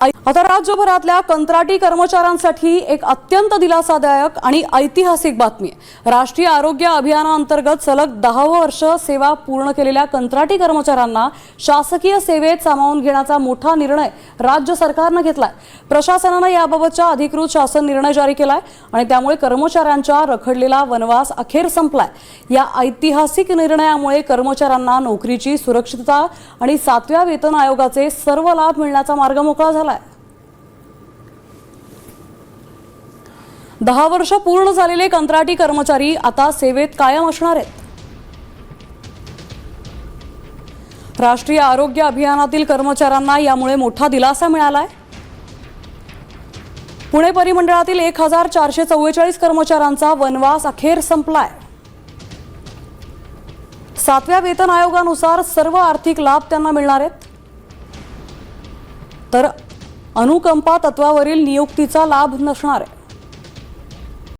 आता राज्यभरातल्या कंत्राटी कर्मचाऱ्यांसाठी एक अत्यंत दिलासादायक आणि ऐतिहासिक बातमी आहे। राष्ट्रीय आरोग्य अभियानाअंतर्गत सलग 10 वर्ष सेवा पूर्ण केलेल्या कंत्राटी कर्मचाऱ्यांना शासकीय सेवेत सामावून घेण्याचा मोठा निर्णय राज्य सरकारने घेतलाय। प्रशासनाने याबाबतचा अधिकृत शासन निर्णय जारी केलाय आणि त्यामुळे कर्मचाऱ्यांचा रखडलेला वनवास अखेर संपलाय। या ऐतिहासिक निर्णयामुळे कर्मचाऱ्यांना नोकरीची सुरक्षितता आणि 7व्या वेतन आयोगाचे सर्व लाभ मिळण्याचा मार्ग मोकळा झाला। 10 वर्ष पूर्ण झालेले कंत्राटी कर्मचारी आता सेवेत कायम असणार आहेत। राष्ट्रीय आरोग्य अभियानातील कर्मचाऱ्यांना यामुळे मोठा दिलासा मिळालाय। पुणे परिमंडळातील 1444 कर्मचाऱ्यांचा वनवास अखेर संपलाय। 7व्या वेतन आयोगानुसार सर्व आर्थिक लाभ त्यांना मिळणार आहेत, तर अनुकंपा तत्वावरील नियुक्तीचा लाभ नसणार आहे।